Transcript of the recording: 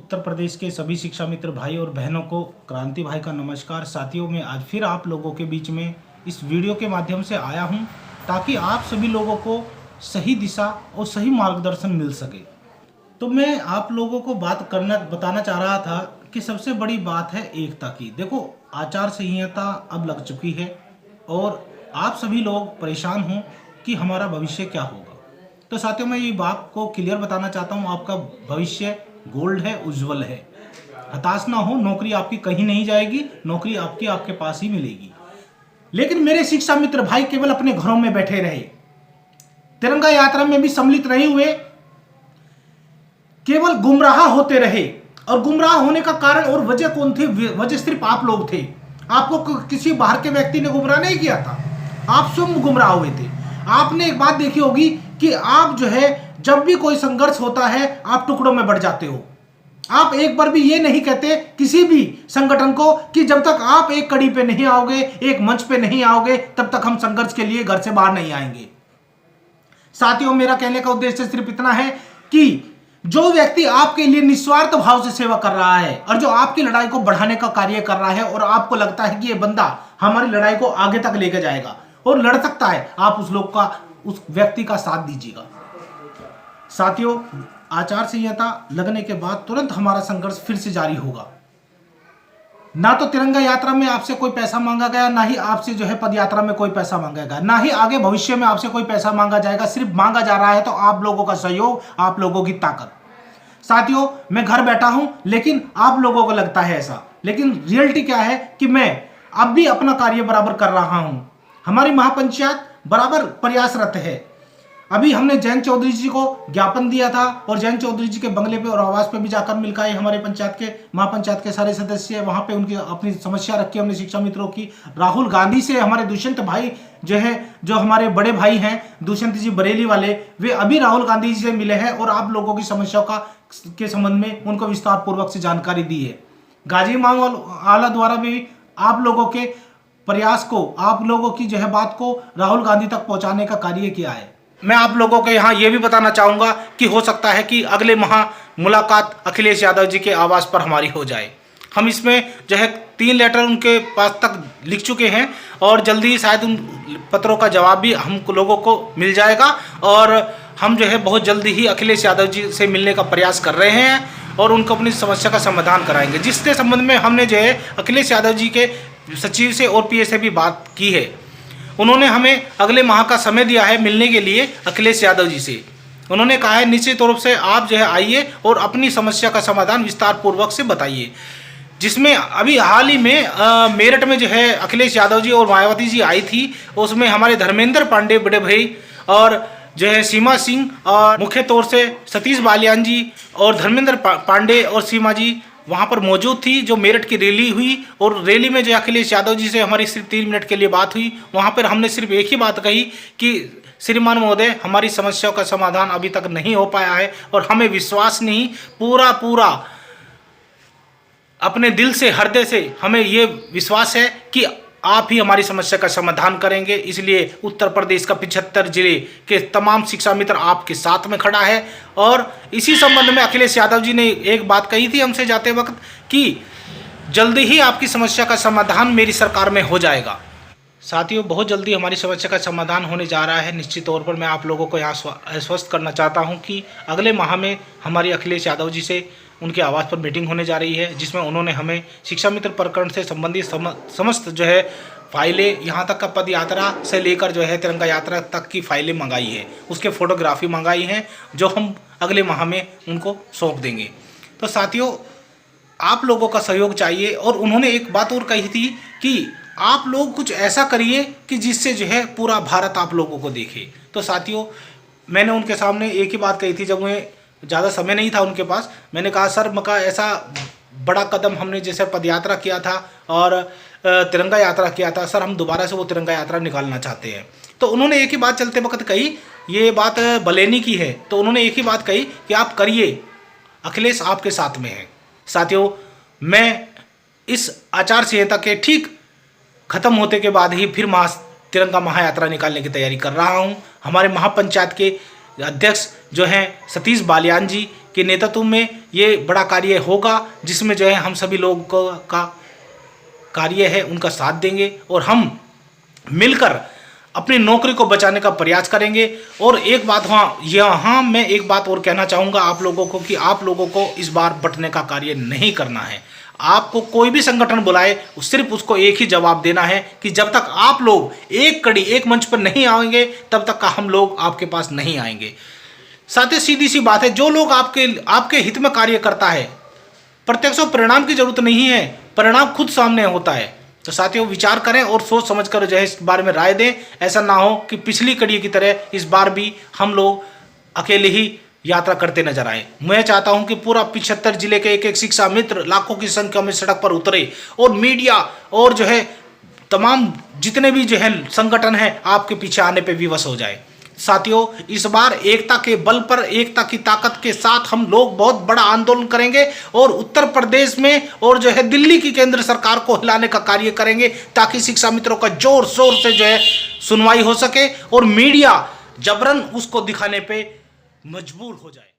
उत्तर प्रदेश के सभी शिक्षा मित्र भाई और बहनों को क्रांति भाई का नमस्कार। साथियों, मैं आज फिर आप लोगों के बीच में इस वीडियो के माध्यम से आया हूं ताकि आप सभी लोगों को सही दिशा और सही मार्गदर्शन मिल सके। तो मैं आप लोगों को बताना चाह रहा था कि सबसे बड़ी बात है एकता की। देखो, आचार संहिता अब लग चुकी है और आप सभी लोग परेशान हों कि हमारा भविष्य क्या होगा। तो साथियों, मैं ये बात को क्लियर बताना चाहता हूँ, आपका भविष्य गोल्ड है, उज्जवल है। हताश ना हो, नौकरी आपकी कहीं नहीं जाएगी, नौकरी आपके पास ही मिलेगी। लेकिन मेरे शिक्षा मित्र भाई केवल अपने घरों में बैठे रहे, तिरंगा यात्रा में भी सम्मिलित नहीं हुए, केवल गुमराह होते रहे। और गुमराह होने का कारण और वजह कौन थी? वजह सिर्फ आप लोग थे। आपको किसी बाहर के व्यक्ति ने गुमराह नहीं किया था, आप स्वयं गुमराह हुए थे। आपने एक बात देखी होगी कि आप जो है, जब भी कोई संघर्ष होता है आप टुकड़ों में बढ़ जाते हो। आप एक बार भी ये नहीं कहते किसी भी संगठन को कि जब तक आप एक कड़ी पे नहीं आओगे, एक मंच पे नहीं आओगे, तब तक हम संघर्ष के लिए घर से बाहर नहीं आएंगे। साथियों, मेरा कहने का उद्देश्य सिर्फ इतना है कि जो व्यक्ति आपके लिए निस्वार्थ भाव से सेवा कर रहा है और जो आपकी लड़ाई को बढ़ाने का कार्य कर रहा है और आपको लगता है कि ये बंदा हमारी लड़ाई को आगे तक लेकर जाएगा और लड़ सकता है, आप उस व्यक्ति का साथ दीजिएगा। साथियों, आचार संहिता लगने के बाद तुरंत हमारा संघर्ष फिर से जारी होगा। ना तो तिरंगा यात्रा में आपसे कोई पैसा मांगा गया, ना ही आपसे जो है पद यात्रा में कोई पैसा मांगा गया, ना ही आगे भविष्य में आपसे कोई पैसा मांगा जाएगा। सिर्फ मांगा जा रहा है तो आप लोगों का सहयोग, आप लोगों की ताकत। साथियों, मैं घर बैठा हूं लेकिन आप लोगों को लगता है ऐसा, लेकिन रियलिटी क्या है कि मैं अब भी अपना कार्य बराबर कर रहा हूं। हमारी महापंचायत बराबर प्रयासरत है। अभी हमने जयंत चौधरी जी को ज्ञापन दिया था और जयंत चौधरी जी के बंगले पे और आवास पे भी जाकर मिल के हमारे पंचायत के महापंचायत के सारे सदस्य वहां पे उनकी अपनी समस्या रखी हमने शिक्षा मित्रों की। राहुल गांधी से हमारे दुष्यंत भाई जो है, जो हमारे बड़े भाई हैं दुष्यंत जी बरेली वाले, वे अभी राहुल गांधी जी से मिले हैं और आप लोगों की समस्याओं के संबंध में उनको विस्तार पूर्वक से जानकारी दी है। गाजी मांग आला द्वारा भी आप लोगों के प्रयास को, आप लोगों की जो है बात को राहुल गांधी तक पहुंचाने का कार्य किया है। मैं आप लोगों को यहाँ ये भी बताना चाहूँगा कि हो सकता है कि अगले माह मुलाकात अखिलेश यादव जी के आवास पर हमारी हो जाए। हम इसमें जो है 3 लेटर उनके पास तक लिख चुके हैं और जल्दी ही शायद उन पत्रों का जवाब भी हम लोगों को मिल जाएगा और हम जो है बहुत जल्दी ही अखिलेश यादव जी से मिलने का प्रयास कर रहे हैं और उनको अपनी समस्या का समाधान कराएंगे। जिसके संबंध में हमने जो है अखिलेश यादव जी के सचिव से और पीए से भी बात की है। उन्होंने हमें अगले माह का समय दिया है मिलने के लिए अखिलेश यादव जी से। उन्होंने कहा है निश्चित तौर से आप जो है आइए और अपनी समस्या का समाधान विस्तार पूर्वक से बताइए। जिसमें अभी हाल ही में मेरठ में जो है अखिलेश यादव जी और मायावती जी आई थी, उसमें हमारे धर्मेंद्र पांडे बड़े भाई और जो है सीमा सिंह और मुख्य तौर से सतीश बालियान जी और धर्मेंद्र पांडे और सीमा जी वहाँ पर मौजूद थी। जो मेरठ की रैली हुई और रैली में जो अखिलेश यादव जी से हमारी सिर्फ 3 मिनट के लिए बात हुई, वहाँ पर हमने सिर्फ एक ही बात कही कि श्रीमान महोदय, हमारी समस्याओं का समाधान अभी तक नहीं हो पाया है और हमें विश्वास नहीं, पूरा अपने दिल से, हृदय से हमें ये विश्वास है कि आप ही हमारी समस्या का समाधान करेंगे। इसलिए उत्तर प्रदेश का 75 जिले के तमाम शिक्षा मित्र आपके साथ में खड़ा है। और इसी संबंध में अखिलेश यादव जी ने एक बात कही थी हमसे जाते वक्त कि जल्दी ही आपकी समस्या का समाधान मेरी सरकार में हो जाएगा। साथियों, बहुत जल्दी हमारी समस्या का समाधान होने जा रहा है। निश्चित तौर पर मैं आप लोगों को यहाँ आश्वस्त करना चाहता हूँ कि अगले माह में हमारी अखिलेश यादव जी से उनके आवास पर मीटिंग होने जा रही है, जिसमें उन्होंने हमें शिक्षा मित्र प्रकरण से संबंधित समस्त जो है फाइलें, यहाँ तक का पद यात्रा से लेकर जो है तिरंगा यात्रा तक की फाइलें मंगाई है, उसके फोटोग्राफी मंगाई हैं, जो हम अगले माह में उनको सौंप देंगे। तो साथियों, आप लोगों का सहयोग चाहिए। और उन्होंने एक बात और कही थी कि आप लोग कुछ ऐसा करिए कि जिससे जो है पूरा भारत आप लोगों को देखे। तो साथियों, मैंने उनके सामने एक ही बात कही थी, जब मैं ज़्यादा समय नहीं था उनके पास। मैंने कहा सर, मका ऐसा बड़ा कदम हमने जैसे पदयात्रा किया था और तिरंगा यात्रा किया था, सर हम दोबारा से वो तिरंगा यात्रा निकालना चाहते हैं। तो उन्होंने एक ही बात चलते वक्त कही, ये बात बलेनी की है, तो उन्होंने एक ही बात कही कि आप करिए, अखिलेश आपके साथ में है। साथियों, मैं इस आचार संहिता के ठीक खत्म होते के बाद ही फिर तिरंगा महायात्रा निकालने की तैयारी कर रहा हूँ। हमारे महापंचायत के अध्यक्ष जो हैं सतीश बालियान जी के नेतृत्व में ये बड़ा कार्य होगा, जिसमें जो है हम सभी लोगों का कार्य है उनका साथ देंगे और हम मिलकर अपनी नौकरी को बचाने का प्रयास करेंगे। और एक बात यहाँ मैं एक बात और कहना चाहूँगा आप लोगों को कि आप लोगों को इस बार बंटने का कार्य नहीं करना है। आपको कोई भी संगठन बुलाए सिर्फ उसको एक ही जवाब देना है कि जब तक आप लोग एक मंच पर नहीं आएंगे तब तक का हम लोग आपके पास नहीं आएंगे। साथ ही सीधी सी बात है, जो लोग आपके हित में कार्य करता है प्रत्यक्ष परिणाम की जरूरत नहीं है, परिणाम खुद सामने होता है। तो साथियों विचार करें और सोच समझ कर जो है इस बारे में राय दें। ऐसा ना हो कि पिछली कड़ी की तरह इस बार भी हम लोग अकेले ही यात्रा करते नजर आए। मैं चाहता हूं कि पूरा 75 जिले के एक शिक्षा मित्र लाखों की संख्या में सड़क पर उतरे और मीडिया और जो है तमाम जितने भी जो है संगठन है आपके पीछे आने पे विवश हो जाए। साथियों इस बार एकता के बल पर, एकता की ताकत के साथ हम लोग बहुत बड़ा आंदोलन करेंगे और उत्तर प्रदेश में और जो है दिल्ली की केंद्र सरकार को हिलाने का कार्य करेंगे, ताकि शिक्षा मित्रों का जोर शोर से जो है सुनवाई हो सके और मीडिया जबरन उसको दिखाने पे मजबूर हो जाए।